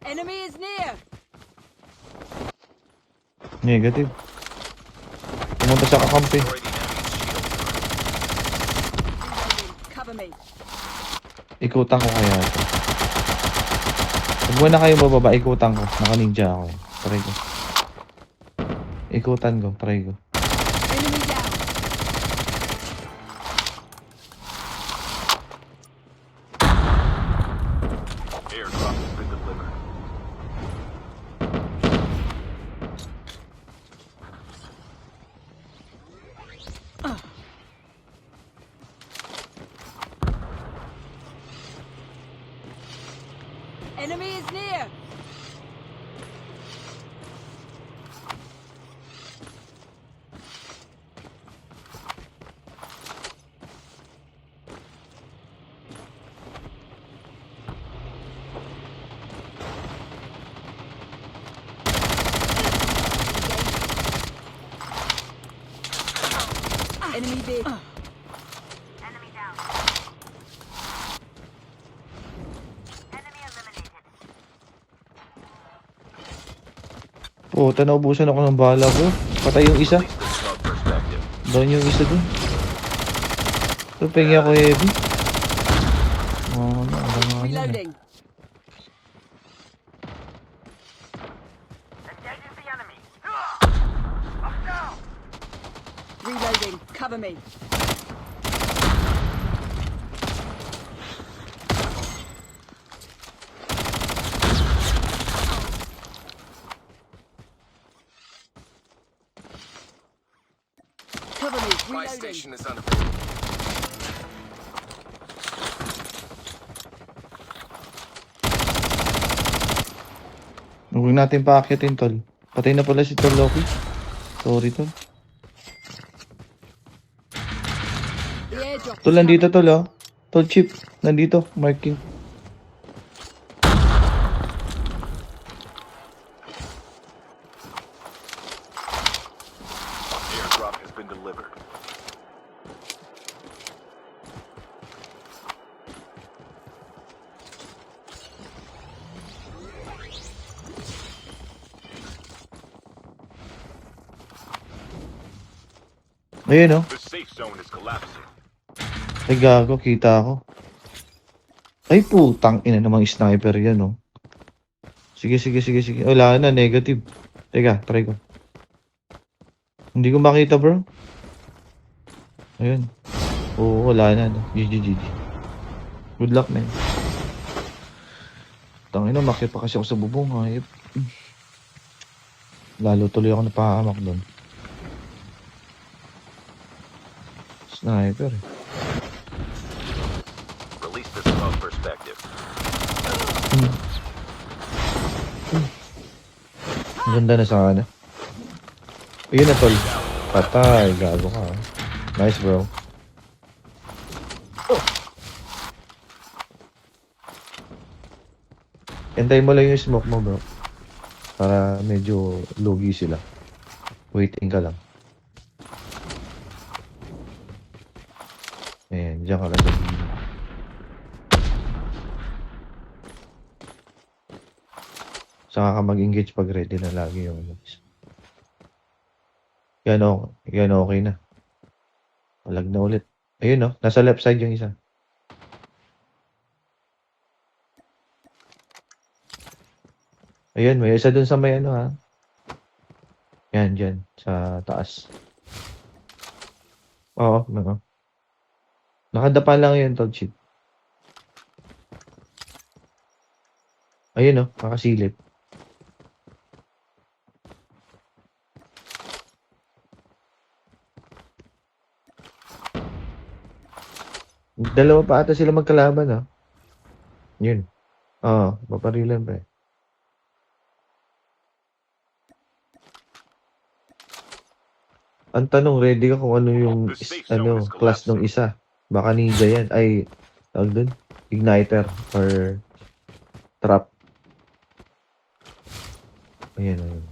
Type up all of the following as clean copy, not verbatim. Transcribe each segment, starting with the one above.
Enemy is near. Negative. Pumunta sa kakampi. Cover me. Ikutan ko kaya ito. Huwag mo na kayo bababa, ikutan ko. Naka-ninja ako. Try ko. Ikutan ko, try ko. Enemy down. Airdrop has been delivered. Enemy is near. Enemy big. Enemy down. Enemy eliminated. Puta, naubusan ako ng bala ko. Patay yung isa. Release the smoke perspective. Doon yung isa dun. So, pengi ako heavy. Oh, ano, Reloading. Engaging the enemy. Up down. Reloading. Cover me. Cover me. My Reloading. station is under. Huwag natin paakyatin, tol. Patay na pala si Tol Loki. Sorry, tol. The airdrop. Tol, nandito, tol, oh. Tol, chip. Nandito. Marking. Airdrop has been delivered. Ayun, oh. The safe zone is collapsing. Ay, gago. Kita ako. Ay, putang ina namang sniper yan, oh. Sige, sige, sige, sige. Wala na, negative. Teka, try ko. Hindi ko makita, bro. Ayun. Oo, wala na. No. GG. Good luck, man. Tangina, makit pa kasi ako sa bubong. Hayop. Lalo tuloy ako napahamak doon. Sniper. Release the smoke perspective. Ang ganda na sana. Ayun na, tol. Patay. Gago ka. Nice, bro. Hintayin mo lang yung smoke mo, bro. Para medyo lugi sila. Waiting ka lang. Ayan, diyan ka lang sa gilid. Saka ka mag-engage pag ready na lagi yung ano. Yan okay na. Palag na ulit. Ayun, no? Nasa left side yung isa. Ayun, may isa dun sa may ano, ha. Yan, dyan. Sa taas. Oo, oo. Nakadapa lang yun, Todd Chip. Ayun, no? Nakasilip. Dalawa pa ata sila magkalaban, ha. Yun. Oo, paparilan pa eh. Ang tanong, ready ka kung ano yung class ng isa. Baka ninja yan. Ay, tawag dun? Igniter or trap. Ayan, ayan.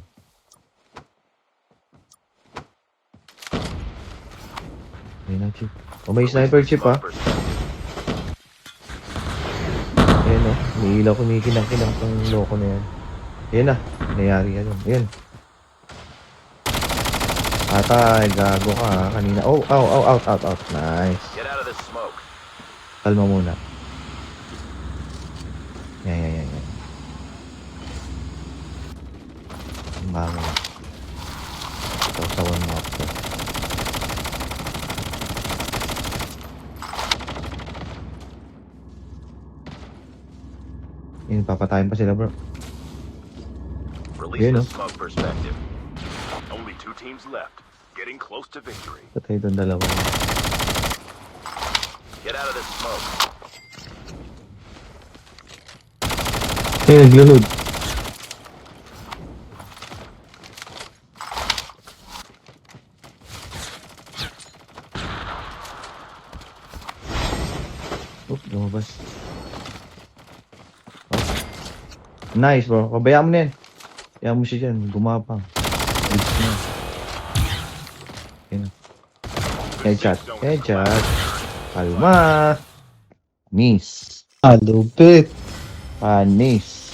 Ayan na, Chip. O, may sniper, Chip, ha? Ayan, o. May ilaw kumikinang-kinang pang loko na yan. Yan na. Nangyari yan. Yan. Patay. Gago ka ha. Kanina. Oh, out. Nice. Get out of this smoke. Kalma muna. Yan. Ang bango. Tawtawan mo ako. Yun, papatayin pa sila bro. Release Yeah, the no? smoke perspective. Only 2 teams left. Getting close to victory. Patay itong dalawa. Get out of this smoke. Naglulod. Lumabas. Nice bro. Pabayaan mo na yan. Pabayaan mo siya dyan. Gumapang. Bilis na. Yan. Headshot. Kalma. Miss. Lupit. Panis.